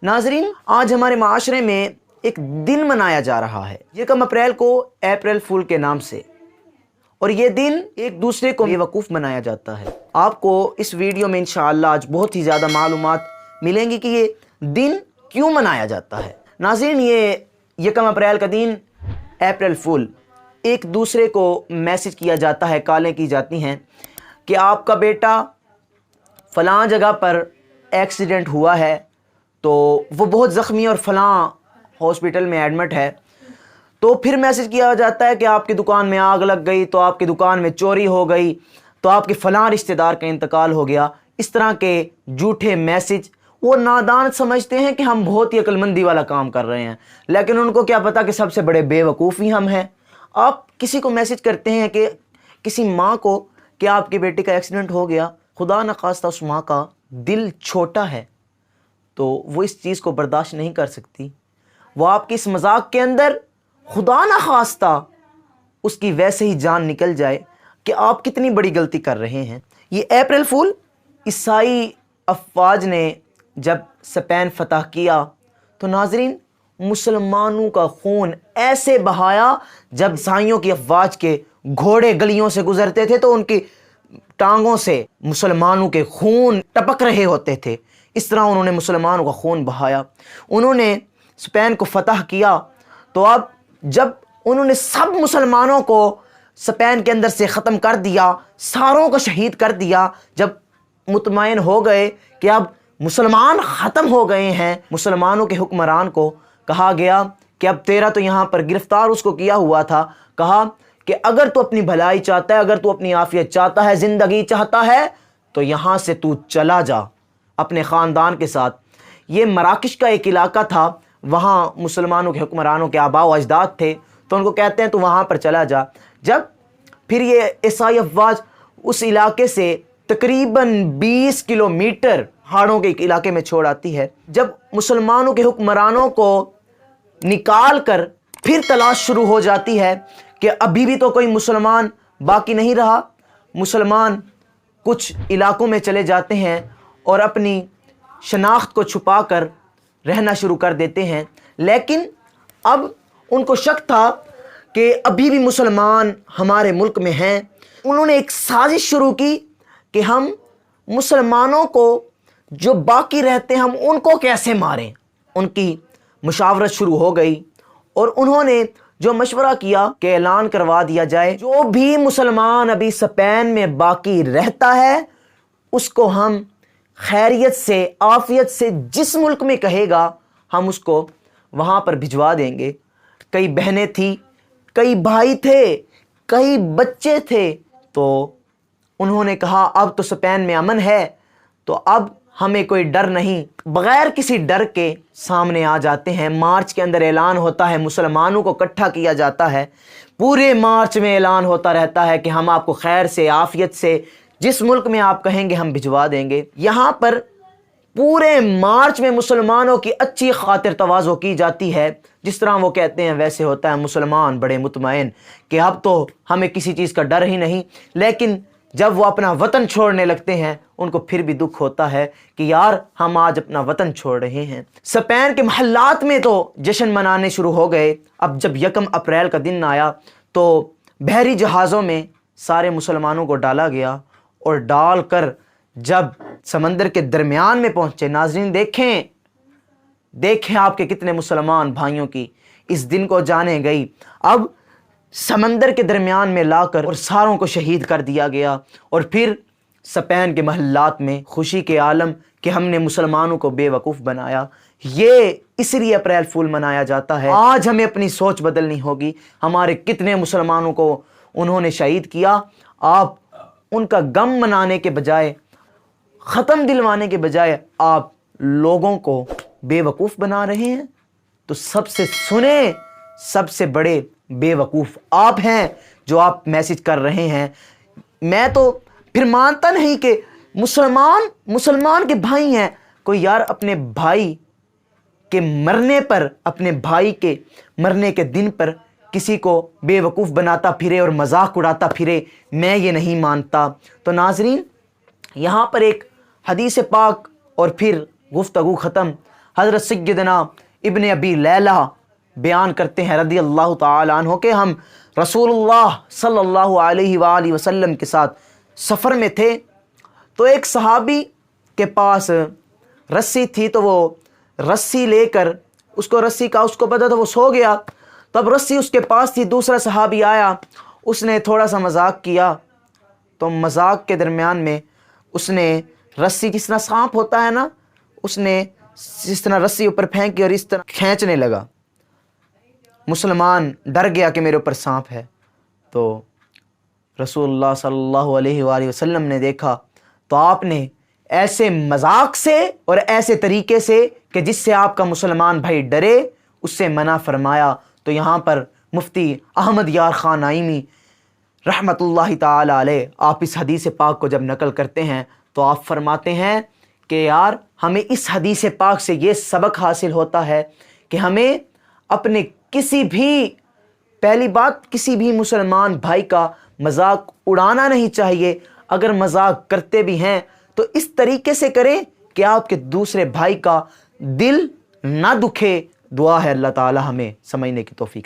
नाजरीन, आज हमारे माशरे में एक दिन मनाया जा रहा है 1 अप्रैल को, अप्रैल फूल के नाम से। और ये दिन एक दूसरे को बेवकूफ़ बनाया जाता है। आपको इस वीडियो में इंशाअल्लाह आज बहुत ही ज़्यादा मालूमात मिलेंगी कि ये दिन क्यों मनाया जाता है। नाज़रीन, ये 1 अप्रैल का दिन, अप्रैल फूल, एक दूसरे को मैसेज किया जाता है, कॉलें की जाती हैं कि आपका बेटा फ़लाँ जगह पर एक्सीडेंट हुआ है, तो वो बहुत ज़ख्मी और फ़लाँ हॉस्पिटल में एडमिट है। तो फिर मैसेज किया जाता है कि आपकी दुकान में आग लग गई, तो आपकी दुकान में चोरी हो गई, तो आपके फ़लाँ रिश्तेदार का इंतकाल हो गया। इस तरह के झूठे मैसेज वो नादान समझते हैं कि हम बहुत ही अक्लमंदी वाला काम कर रहे हैं, लेकिन उनको क्या पता कि सबसे बड़े बेवकूफ़ ही हम हैं। आप किसी को मैसेज करते हैं कि किसी माँ को कि आपकी बेटी का एक्सीडेंट हो गया, खुदा न खास्ता उस माँ का दिल छोटा है तो वो इस चीज़ को बर्दाश्त नहीं कर सकती। वो आपकी इस मजाक के अंदर खुदा न खास्ता उसकी वैसे ही जान निकल जाए कि आप कितनी बड़ी गलती कर रहे हैं। ये अप्रैल फूल ईसाई अफवाज ने जब स्पेन फतह किया तो नाजरीन मुसलमानों का खून ऐसे बहाया, जब ईसाइयों की अफवाज के घोड़े गलियों से गुजरते थे तो उनकी टांगों से मुसलमानों के खून टपक रहे होते थे। इस तरह उन्होंने मुसलमानों का खून बहाया। उन्होंने स्पेन को फतह किया तो अब जब उन्होंने सब मुसलमानों को स्पेन के अंदर से ख़त्म कर दिया, सारों को शहीद कर दिया, जब मुतमईन हो गए कि अब मुसलमान ख़त्म हो गए हैं, मुसलमानों के हुक्मरान को कहा गया कि अब तेरा तो यहाँ पर गिरफ़्तार उसको किया हुआ था, कहा कि अगर तू अपनी भलाई चाहता है, अगर तू अपनी आफियत चाहता है, ज़िंदगी चाहता है, तो यहाँ से तू चला जा अपने ख़ानदान के साथ। ये मराकश का एक इलाका था, वहाँ मुसलमानों के हुक्मरानों के आबा व अजदाद थे, तो उनको कहते हैं तू वहाँ पर चला जा। जब फिर ये ईसाई अफवाज उस इलाके से तकरीबन 20 किलोमीटर पहाड़ों के एक इलाके में छोड़ आती है, जब मुसलमानों के हुक्मरानों को निकाल कर फिर तलाश शुरू हो जाती है कि अभी भी तो कोई मुसलमान बाकी नहीं रहा। मुसलमान कुछ इलाकों में चले जाते हैं और अपनी शनाख्त को छुपा कर रहना शुरू कर देते हैं, लेकिन अब उनको शक था कि अभी भी मुसलमान हमारे मुल्क में हैं। उन्होंने एक साजिश शुरू की कि हम मुसलमानों को जो बाकी रहते हैं हम उनको कैसे मारें। उनकी मुशावरत शुरू हो गई और उन्होंने जो मशवरा किया कि ऐलान करवा दिया जाए, जो भी मुसलमान अभी स्पेन में बाकी रहता है उसको हम खैरियत से, आफियत से जिस मुल्क में कहेगा हम उसको वहाँ पर भिजवा देंगे। कई बहनें थी, कई भाई थे, कई बच्चे थे, तो उन्होंने कहा अब तो स्पेन में अमन है, तो अब हमें कोई डर नहीं। बग़ैर किसी डर के सामने आ जाते हैं। मार्च के अंदर ऐलान होता है, मुसलमानों को इकट्ठा किया जाता है, पूरे मार्च में ऐलान होता रहता है कि हम आपको खैर से, आफियत से, जिस मुल्क में आप कहेंगे हम भिजवा देंगे। यहाँ पर पूरे मार्च में मुसलमानों की अच्छी खातिर तवाज़ो की जाती है। जिस तरह वो कहते हैं वैसे होता है। मुसलमान बड़े मुतमईन कि अब तो हमें किसी चीज़ का डर ही नहीं। लेकिन जब वो अपना वतन छोड़ने लगते हैं उनको फिर भी दुख होता है कि यार हम आज अपना वतन छोड़ रहे हैं। स्पेन के महल्लात में तो जश्न मनाने शुरू हो गए। अब जब 1 अप्रैल का दिन आया तो बहरी जहाज़ों में सारे मुसलमानों को डाला गया और डाल कर जब समंदर के दरमियान में पहुंचे, नाजरीन देखें आपके कितने मुसलमान भाइयों की इस दिन को जाने गई। अब समंदर के दरमियान में लाकर और सारों को शहीद कर दिया गया। और फिर स्पेन के महल्लात में खुशी के आलम कि हमने मुसलमानों को बेवकूफ़ बनाया। ये इसलिए अप्रैल फूल मनाया जाता है। आज हमें अपनी सोच बदलनी होगी। हमारे कितने मुसलमानों को उन्होंने शहीद किया, आप उनका गम मनाने के बजाय, ख़त्म दिलवाने के बजाय आप लोगों को बेवकूफ़ बना रहे हैं। तो सबसे बड़े बेवकूफ़ आप हैं जो आप मैसेज कर रहे हैं। मैं तो फिर मानता नहीं कि मुसलमान के भाई हैं। कोई यार अपने भाई के मरने पर, अपने भाई के मरने के दिन पर किसी को बेवकूफ़ बनाता फिरे और मजाक उड़ाता फिरे, मैं ये नहीं मानता। तो नाजरीन, यहाँ पर एक हदीस पाक और फिर गुफ्तगू ख़त्म। حضرت سیدنا ابن ابی لیلہ بیان کرتے ہیں رضی اللہ تعالی عنہ کہ ہم رسول اللہ صلی اللہ علیہ وآلہ وسلم کے ساتھ سفر میں تھے، تو ایک صحابی کے پاس رسی تھی، تو وہ رسی لے کر اس کو پتہ تھا وہ سو گیا، تو اب رسی اس کے پاس تھی، دوسرا صحابی آیا، اس نے تھوڑا سا مذاق کیا، تو مذاق کے درمیان میں اس نے رسی، جس طرح سانپ ہوتا ہے نا، اس نے اس طرح رسی اوپر پھینکی اور اس طرح کھینچنے لگا۔ مسلمان ڈر گیا کہ میرے اوپر سانپ ہے، تو رسول اللہ صلی اللہ علیہ وآلہ وسلم نے دیکھا تو آپ نے ایسے مذاق سے اور ایسے طریقے سے کہ جس سے آپ کا مسلمان بھائی ڈرے، اس سے منع فرمایا۔ تو یہاں پر مفتی احمد یار خان نعیمی رحمۃ اللہ تعالی علیہ آپ اس حدیث پاک کو جب نقل کرتے ہیں تو آپ فرماتے ہیں کہ یار ہمیں اس حدیث پاک سے یہ سبق حاصل ہوتا ہے کہ ہمیں اپنے پہلی بات کسی بھی مسلمان بھائی کا مذاق اڑانا نہیں چاہیے، اگر مذاق کرتے بھی ہیں تو اس طریقے سے کریں کہ آپ کے دوسرے بھائی کا دل نہ دکھے۔ دعا ہے اللہ تعالی ہمیں سمجھنے کی توفیق۔